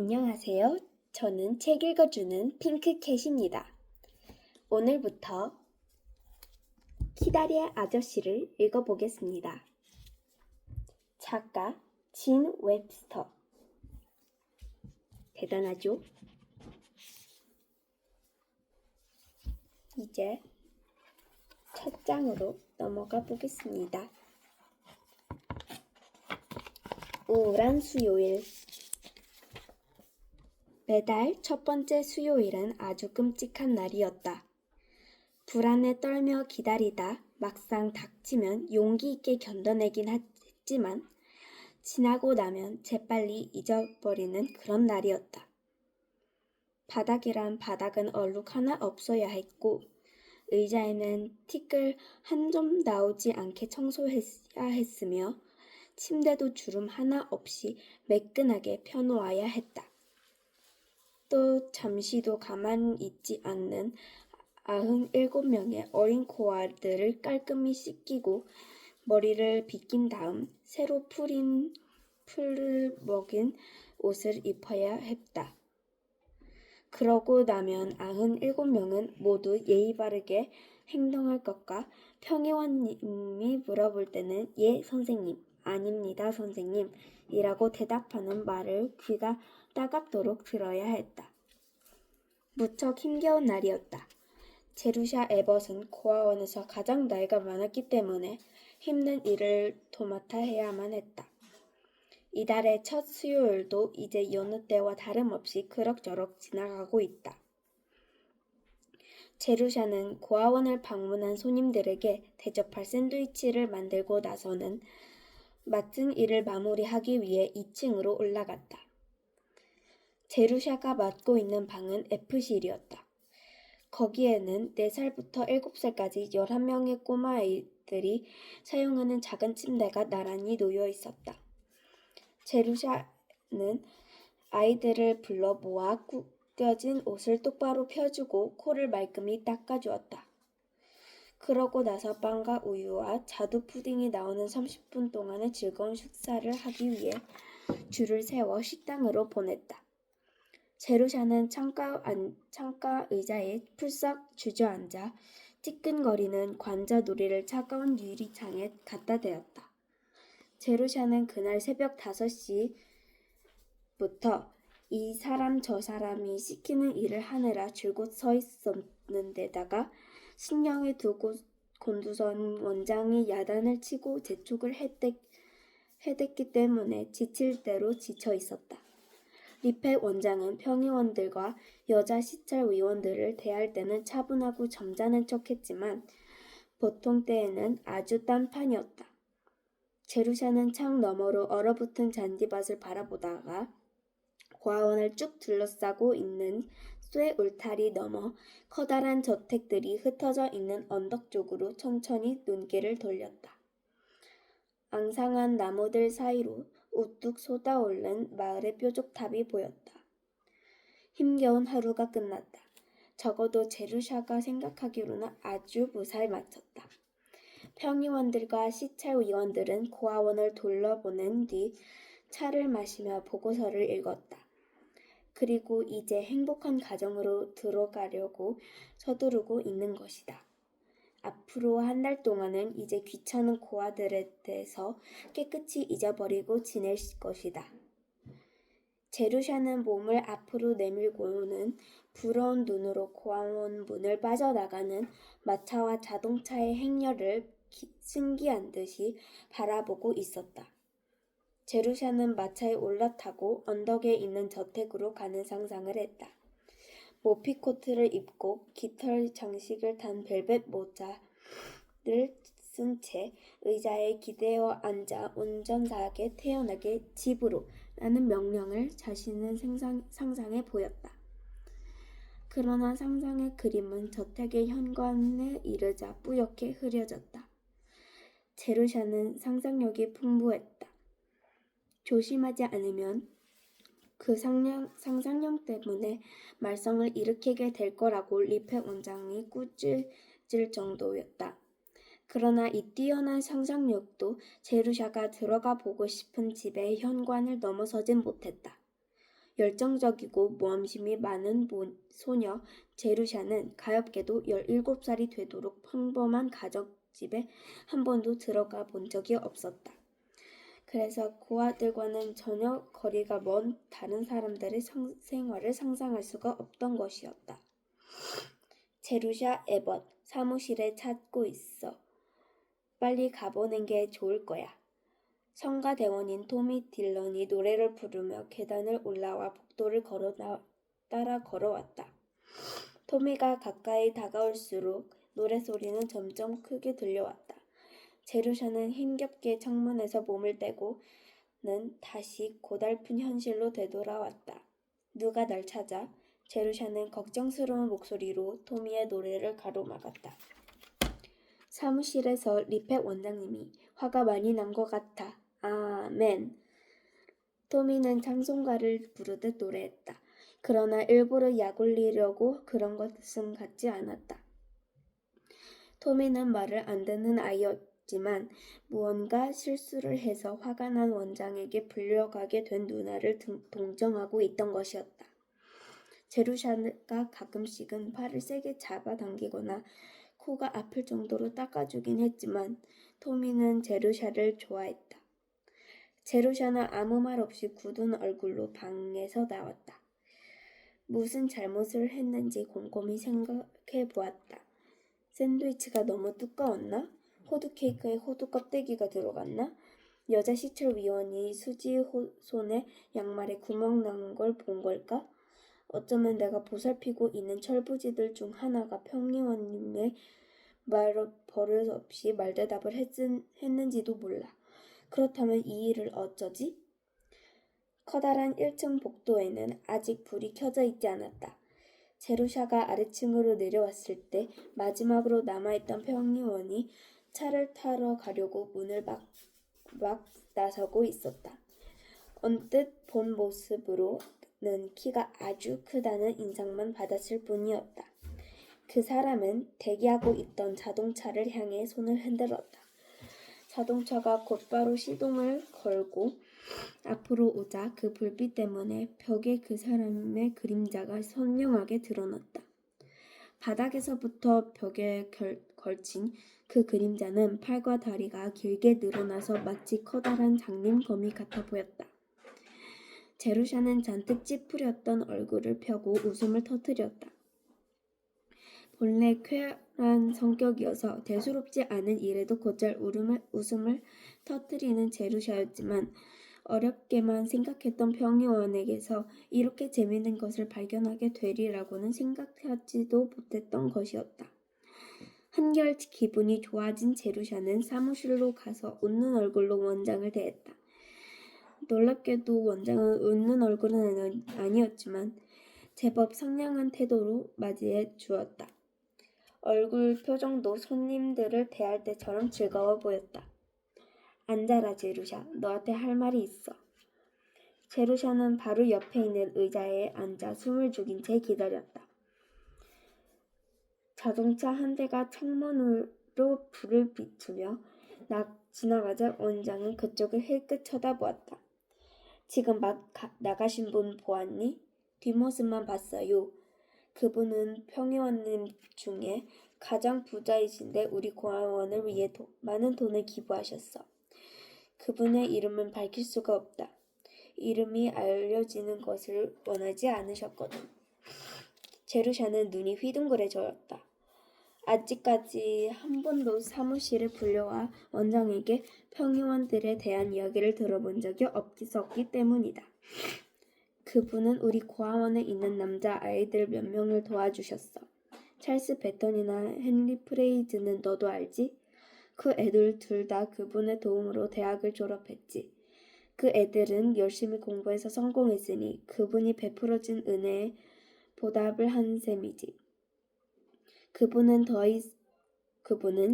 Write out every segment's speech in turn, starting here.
안녕하세요. 저는 책 읽어주는 핑크캣입니다. 오늘부터 키다리의 아저씨를 읽어보겠습니다. 작가 진 웹스터. 대단하죠? 이제 첫 장으로 넘어가 보겠습니다. 우울한 수요일. 매달 첫 번째 수요일은 아주 끔찍한 날이었다. 불안에 떨며 기다리다 막상 닥치면 용기 있게 견뎌내긴 했지만 지나고 나면 재빨리 잊어버리는 그런 날이었다. 바닥이란 바닥은 얼룩 하나 없어야 했고 의자에는 티끌 한 점 나오지 않게 청소해야 했으며 침대도 주름 하나 없이 매끈하게 펴놓아야 했다. 또 잠시도 가만히 있지 않는 97명의 어린 고아들을 깔끔히 씻기고 머리를 빗긴 다음 새로 풀을 먹인 옷을 입어야 했다. 그러고 나면 97명은 모두 예의 바르게 행동할 것과 평의원님이 물어볼 때는 예 선생님, 아닙니다 선생님 이라고 대답하는 말을 귀가 따갑도록 들어야 했다. 무척 힘겨운 날이었다. 제루샤 에벗은 고아원에서 가장 나이가 많았기 때문에 힘든 일을 도맡아 해야만 했다. 이달의 첫 수요일도 이제 여느 때와 다름없이 그럭저럭 지나가고 있다. 제루샤는 고아원을 방문한 손님들에게 대접할 샌드위치를 만들고 나서는 맡은 일을 마무리하기 위해 2층으로 올라갔다. 제루샤가 맡고 있는 방은 F실이었다. 거기에는 4살부터 7살까지 11명의 꼬마아이들이 사용하는 작은 침대가 나란히 놓여 있었다. 제루샤는 아이들을 불러 모아 구겨진 옷을 똑바로 펴주고 코를 말끔히 닦아주었다. 그러고 나서 빵과 우유와 자두 푸딩이 나오는 30분 동안의 즐거운 식사를 하기 위해 줄을 세워 식당으로 보냈다. 제루샤는 창가 의자에 풀썩 주저앉아 티끈거리는 관자놀이를 차가운 유리창에 갖다 대었다. 제루샤는 그날 새벽 5시부터 이 사람 저 사람이 시키는 일을 하느라 줄곧 서 있었는데다가 신경이 두고 곤두선 원장이 야단을 치고 재촉을 해댔기 때문에 지칠 대로 지쳐 있었다. 리펫 원장은 평의원들과 여자 시찰위원들을 대할 때는 차분하고 점잖은 척했지만 보통 때에는 아주 딴판이었다. 제루샤는 창 너머로 얼어붙은 잔디밭을 바라보다가 고아원을 쭉 둘러싸고 있는 쇠 울타리 너머 커다란 저택들이 흩어져 있는 언덕 쪽으로 천천히 눈길을 돌렸다. 앙상한 나무들 사이로 우뚝 솟아오른 마을의 뾰족탑이 보였다. 힘겨운 하루가 끝났다. 적어도 제루샤가 생각하기로는 아주 무사히 마쳤다. 평의원들과 시찰위원들은 고아원을 둘러보낸 뒤 차를 마시며 보고서를 읽었다. 그리고 이제 행복한 가정으로 들어가려고 서두르고 있는 것이다. 앞으로 한 달 동안은 이제 귀찮은 고아들에 대해서 깨끗이 잊어버리고 지낼 것이다. 제루샤는 몸을 앞으로 내밀고는 부러운 눈으로 고아원 문을 빠져나가는 마차와 자동차의 행렬을 신기한 듯이 바라보고 있었다. 제루샤는 마차에 올라타고 언덕에 있는 저택으로 가는 상상을 했다. 모피 코트를 입고 깃털 장식을 단 벨벳 모자를 쓴 채 의자에 기대어 앉아 운전사에게 태연하게 집으로 라는 명령을 자신은 상상해 보였다. 그러나 상상의 그림은 저택의 현관에 이르자 뿌옇게 흐려졌다. 제루샤는 상상력이 풍부했다. 조심하지 않으면 그 상상력 때문에 말썽을 일으키게 될 거라고 리펫 원장이 꾸짖을 정도였다. 그러나 이 뛰어난 상상력도 제루샤가 들어가 보고 싶은 집의 현관을 넘어서진 못했다. 열정적이고 모험심이 많은 소녀 제루샤는 가엾게도 17살이 되도록 평범한 가정집에 한 번도 들어가 본 적이 없었다. 그래서 고아들과는 전혀 거리가 먼 다른 사람들의 생활을 상상할 수가 없던 것이었다. 제루샤 에벗, 사무실에 찾고 있어. 빨리 가보는 게 좋을 거야. 성가대원인 토미 딜런이 노래를 부르며 계단을 올라와 복도를 따라 걸어왔다. 토미가 가까이 다가올수록 노래소리는 점점 크게 들려왔다. 제루샤는 힘겹게 창문에서 몸을 떼고는 다시 고달픈 현실로 되돌아왔다. 누가 날 찾아? 제루샤는 걱정스러운 목소리로 토미의 노래를 가로막았다. 사무실에서 리펫 원장님이 화가 많이 난 것 같아. 아멘. 토미는 찬송가를 부르듯 노래했다. 그러나 일부러 약 올리려고 그런 것은 같지 않았다. 토미는 말을 안 듣는 아이였지만 무언가 실수를 해서 화가 난 원장에게 불려가게 된 누나를 동정하고 있던 것이었다. 제루샤가 가끔씩은 팔을 세게 잡아당기거나 코가 아플 정도로 닦아주긴 했지만 토미는 제루샤를 좋아했다. 제루샤는 아무 말 없이 굳은 얼굴로 방에서 나왔다. 무슨 잘못을 했는지 곰곰이 생각해 보았다. 샌드위치가 너무 두꺼웠나? 호두 케이크에 호두 껍데기가 들어갔나? 여자 시찰위원이 수지 손에 양말에 구멍 난 걸 본 걸까? 어쩌면 내가 보살피고 있는 철부지들 중 하나가 평의원님의 말 버릇없이 말대답을 했는지도 몰라. 그렇다면 이 일을 어쩌지? 커다란 1층 복도에는 아직 불이 켜져 있지 않았다. 제루샤가 아래층으로 내려왔을 때 마지막으로 남아있던 평의원이 차를 타러 가려고 문을 막 나서고 있었다. 언뜻 본 모습으로는 키가 아주 크다는 인상만 받았을 뿐이었다. 그 사람은 대기하고 있던 자동차를 향해 손을 흔들었다. 자동차가 곧바로 시동을 걸고 앞으로 오자 그 불빛 때문에 벽에 그 사람의 그림자가 선명하게 드러났다. 바닥에서부터 벽에 걸친 그 그림자는 팔과 다리가 길게 늘어나서 마치 커다란 장님거미 같아 보였다. 제루샤는 잔뜩 찌푸렸던 얼굴을 펴고 웃음을 터뜨렸다. 본래 쾌활한 성격이어서 대수롭지 않은 일에도 곧잘 웃음을 터뜨리는 제루샤였지만 어렵게만 생각했던 평의원에게서 이렇게 재미있는 것을 발견하게 되리라고는 생각하지도 못했던 것이었다. 한결 기분이 좋아진 제루샤는 사무실로 가서 웃는 얼굴로 원장을 대했다. 놀랍게도 원장은 웃는 얼굴은 아니었지만 제법 상냥한 태도로 맞이해 주었다. 얼굴 표정도 손님들을 대할 때처럼 즐거워 보였다. 앉아라 제루샤, 너한테 할 말이 있어. 제루샤는 바로 옆에 있는 의자에 앉아 숨을 죽인 채 기다렸다. 자동차 한 대가 창문으로 불을 비추며 지나가자 원장은 그쪽을 힐끗 쳐다보았다. 지금 막 나가신 분 보았니? 뒷모습만 봤어요. 그분은 평의원님 중에 가장 부자이신데 우리 고아원을 위해 많은 돈을 기부하셨어. 그분의 이름은 밝힐 수가 없다. 이름이 알려지는 것을 원하지 않으셨거든. 제루샤는 눈이 휘둥그레져졌다. 아직까지 한 번도 사무실에 불려와 원장에게 평의원들에 대한 이야기를 들어본 적이 없었기 때문이다. 그분은 우리 고아원에 있는 남자 아이들 몇 명을 도와주셨어. 찰스 배턴이나 헨리 프레이즈는 너도 알지? 그 애들 둘 다 그분의 도움으로 대학을 졸업했지. 그 애들은 열심히 공부해서 성공했으니 그분이 베풀어준 은혜에 보답을 한 셈이지. 그분은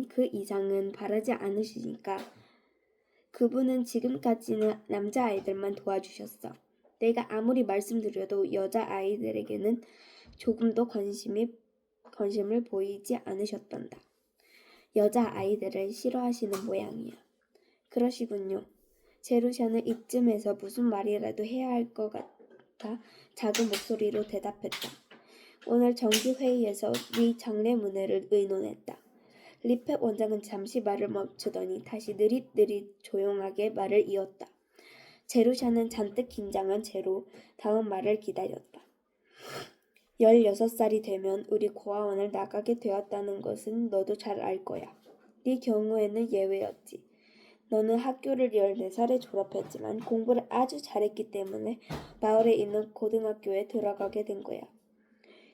그 이상은 바라지 않으시니까. 그분은 지금까지는 남자아이들만 도와주셨어. 내가 아무리 말씀드려도 여자아이들에게는 조금도 관심을 보이지 않으셨단다. 여자아이들을 싫어하시는 모양이야. 그러시군요. 제루샤는 이쯤에서 무슨 말이라도 해야 할 것 듯한 작은 목소리로 대답했다. 오늘 정기회의에서 네 장례문회를 의논했다. 리페 원장은 잠시 말을 멈추더니 다시 느릿느릿 조용하게 말을 이었다. 제루샤는 잔뜩 긴장한 채로 다음 말을 기다렸다. 16살이 되면 우리 고아원을 나가게 되었다는 것은 너도 잘 알 거야. 네 경우에는 예외였지. 너는 학교를 14살에 졸업했지만 공부를 아주 잘했기 때문에 마을에 있는 고등학교에 들어가게 된 거야.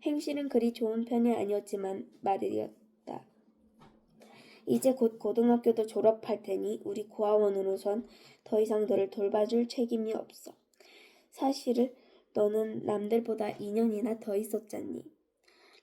행실은 그리 좋은 편이 아니었지만 말이었다. 이제 곧 고등학교도 졸업할 테니 우리 고아원으로선 더 이상 너를 돌봐줄 책임이 없어. 사실 너는 남들보다 2년이나 더 있었잖니.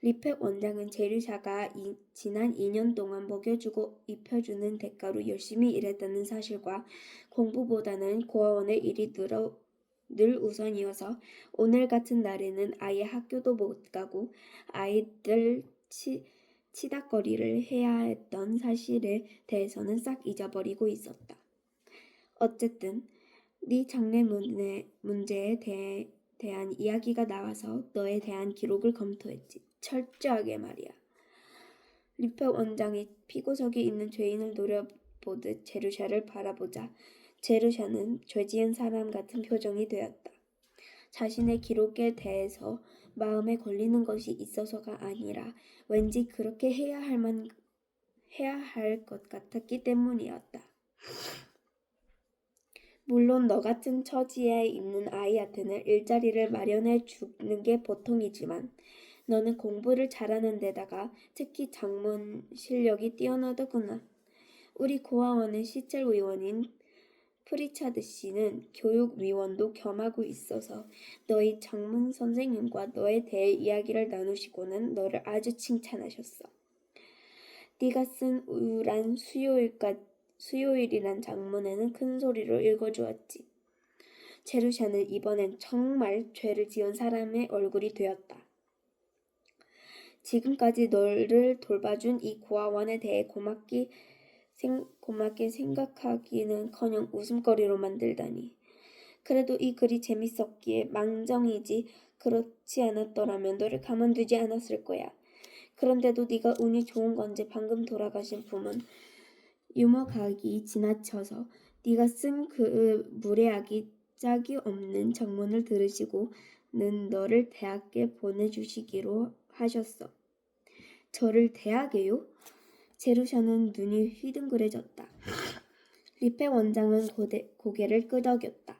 리페 원장은 제르샤가 지난 2년 동안 먹여주고 입혀주는 대가로 열심히 일했다는 사실과 공부보다는 고아원의 일이 늘 우선이어서 오늘 같은 날에는 아예 학교도 못 가고 아이들 치닥거리를 해야 했던 사실에 대해서는 싹 잊어버리고 있었다. 어쨌든 네 장래 문제에 대한 이야기가 나와서 너에 대한 기록을 검토했지. 철저하게 말이야. 리페 원장이 피고석에 있는 죄인을 노려보듯 제루샤를 바라보자 제루샤는 죄지은 사람 같은 표정이 되었다. 자신의 기록에 대해서 마음에 걸리는 것이 있어서가 아니라 왠지 그렇게 해야 할 것 같았기 때문이었다. 물론 너 같은 처지에 있는 아이한테는 일자리를 마련해 주는 게 보통이지만 너는 공부를 잘하는 데다가 특히 작문 실력이 뛰어나더구나. 우리 고아원의 시찰위원인 프리차드 씨는 교육위원도 겸하고 있어서 너희 장문 선생님과 너에 대해 이야기를 나누시고는 너를 아주 칭찬하셨어. 네가 쓴 우울한 수요일이란 장문에는 큰 소리로 읽어주었지. 제루샤는 이번엔 정말 죄를 지은 사람의 얼굴이 되었다. 지금까지 너를 돌봐준 이 고아원에 대해 고맙게 생각하기는커녕 웃음거리로 만들다니. 그래도 이 글이 재밌었기에 망정이지 그렇지 않았더라면 너를 가만두지 않았을 거야. 그런데도 네가 운이 좋은 건지 방금 돌아가신 분은 유머각이 지나쳐서 네가 쓴 그 무례하기 짝이 없는 장문을 들으시고는 너를 대학에 보내주시기로 하셨어. 저를 대학에요? 제루샤는 눈이 휘둥그레졌다. 리페 원장은 고개를 끄덕였다.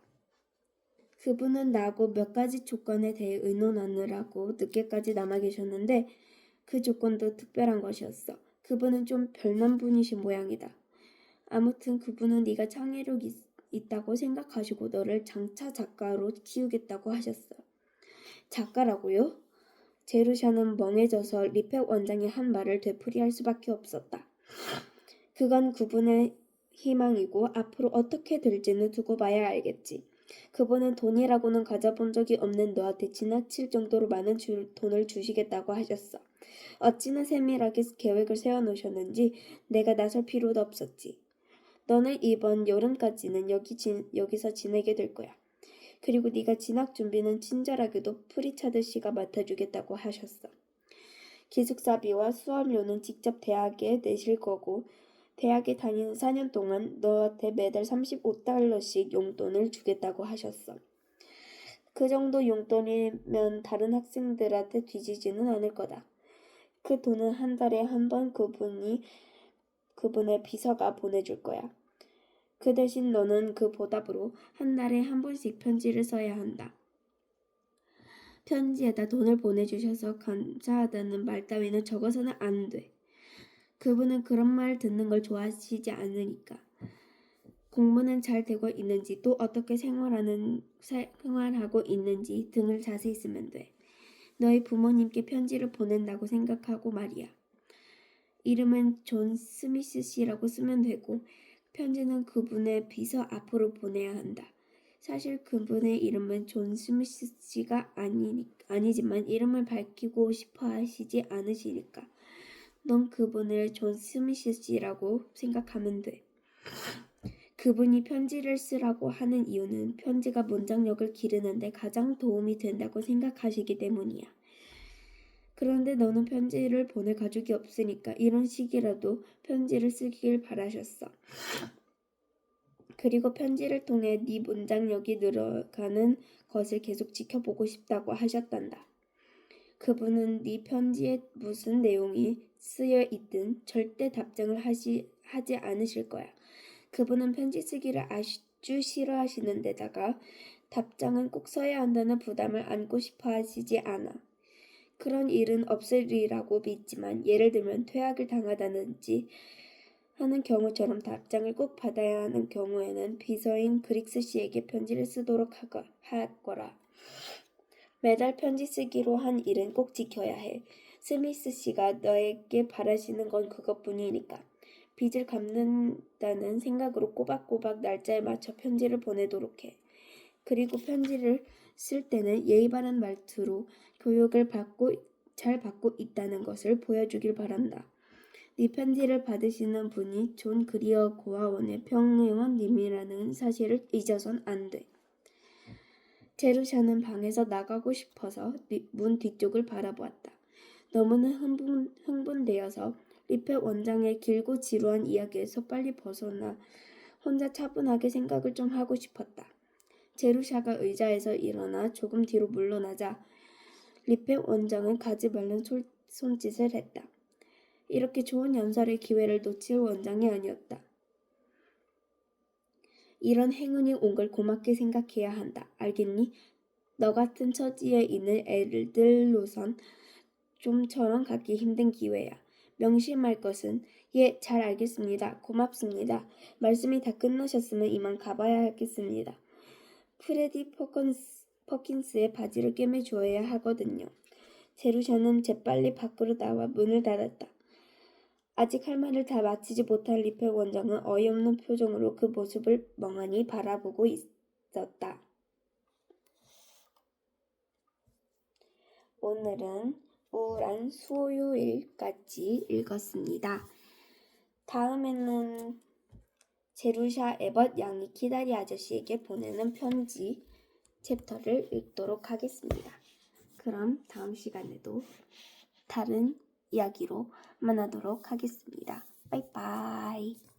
그분은 나하고 몇 가지 조건에 대해 의논하느라고 늦게까지 남아 계셨는데 그 조건도 특별한 것이었어. 그분은 좀 별난 분이신 모양이다. 아무튼 그분은 네가 창의력 있다고 생각하시고 너를 장차 작가로 키우겠다고 하셨어. 작가라고요? 제루샤는 멍해져서 리페 원장이 한 말을 되풀이할 수밖에 없었다. 그건 그분의 희망이고 앞으로 어떻게 될지는 두고 봐야 알겠지. 그분은 돈이라고는 가져본 적이 없는 너한테 지나칠 정도로 많은 돈을 주시겠다고 하셨어. 어찌나 세밀하게 계획을 세워놓으셨는지 내가 나설 필요도 없었지. 너는 이번 여름까지는 여기서 지내게 될 거야. 그리고 네가 진학 준비는 친절하게도 프리차드 씨가 맡아주겠다고 하셨어. 기숙사비와 수업료는 직접 대학에 내실 거고 대학에 다니는 4년 동안 너한테 매달 35달러씩 용돈을 주겠다고 하셨어. 그 정도 용돈이면 다른 학생들한테 뒤지지는 않을 거다. 그 돈은 한 달에 한 번 그분의 비서가 보내줄 거야. 그 대신 너는 그 보답으로 한 달에 한 번씩 편지를 써야 한다. 편지에다 돈을 보내주셔서 감사하다는 말 따위는 적어서는 안 돼. 그분은 그런 말 듣는 걸 좋아하시지 않으니까. 공부는 잘 되고 있는지 또 어떻게 생활하고 있는지 등을 자세히 쓰면 돼. 너희 부모님께 편지를 보낸다고 생각하고 말이야. 이름은 존 스미스 씨라고 쓰면 되고 편지는 그분의 비서 앞으로 보내야 한다. 사실 그분의 이름은 존 스미스 씨가 아니지만 이름을 밝히고 싶어 하시지 않으시니까 넌 그분을 존 스미스 씨라고 생각하면 돼. 그분이 편지를 쓰라고 하는 이유는 편지가 문장력을 기르는데 가장 도움이 된다고 생각하시기 때문이야. 그런데 너는 편지를 보낼 가족이 없으니까 이런 식이라도 편지를 쓰길 바라셨어. 그리고 편지를 통해 네 문장력이 늘어가는 것을 계속 지켜보고 싶다고 하셨단다. 그분은 네 편지에 무슨 내용이 쓰여 있든 절대 답장을 하지 않으실 거야. 그분은 편지 쓰기를 아주 싫어하시는 데다가 답장은 꼭 써야 한다는 부담을 안고 싶어 하시지 않아. 그런 일은 없으리라고 믿지만 예를 들면 퇴학을 당하다든지 하는 경우처럼 답장을 꼭 받아야 하는 경우에는 비서인 그릭스 씨에게 편지를 쓰도록 하거라. 매달 편지 쓰기로 한 일은 꼭 지켜야 해. 스미스 씨가 너에게 바라시는 건 그것뿐이니까. 빚을 갚는다는 생각으로 꼬박꼬박 날짜에 맞춰 편지를 보내도록 해. 그리고 편지를 쓸 때는 예의 바른 말투로 교육을 잘 받고 있다는 것을 보여주길 바란다. 네 편지를 받으시는 분이 존 그리어 고아원의 평의원님이라는 사실을 잊어선 안 돼. 제루샤는 방에서 나가고 싶어서 문 뒤쪽을 바라보았다. 너무나 흥분되어서 리페 원장의 길고 지루한 이야기에서 빨리 벗어나 혼자 차분하게 생각을 좀 하고 싶었다. 제루샤가 의자에서 일어나 조금 뒤로 물러나자 리페 원장은 가지 말란 손짓을 했다. 이렇게 좋은 연설의 기회를 놓칠 원장이 아니었다. 이런 행운이 온 걸 고맙게 생각해야 한다. 알겠니? 너 같은 처지에 있는 애들로선 좀처럼 갖기 힘든 기회야. 명심할 것은 예, 잘 알겠습니다. 고맙습니다. 말씀이 다 끝나셨으면 이만 가봐야 하겠습니다. 프레디 퍼킨스의 바지를 꿰매주어야 하거든요. 제루샤는 재빨리 밖으로 나와 문을 닫았다. 아직 할 말을 다 마치지 못한 리페 원장은 어이없는 표정으로 그 모습을 멍하니 바라보고 있었다. 오늘은 우울한 수요일까지 읽었습니다. 다음에는 제루샤 에벗 양이 키다리 아저씨에게 보내는 편지 챕터를 읽도록 하겠습니다. 그럼 다음 시간에도 다른 이야기로 만나도록 하겠습니다. 빠이빠이.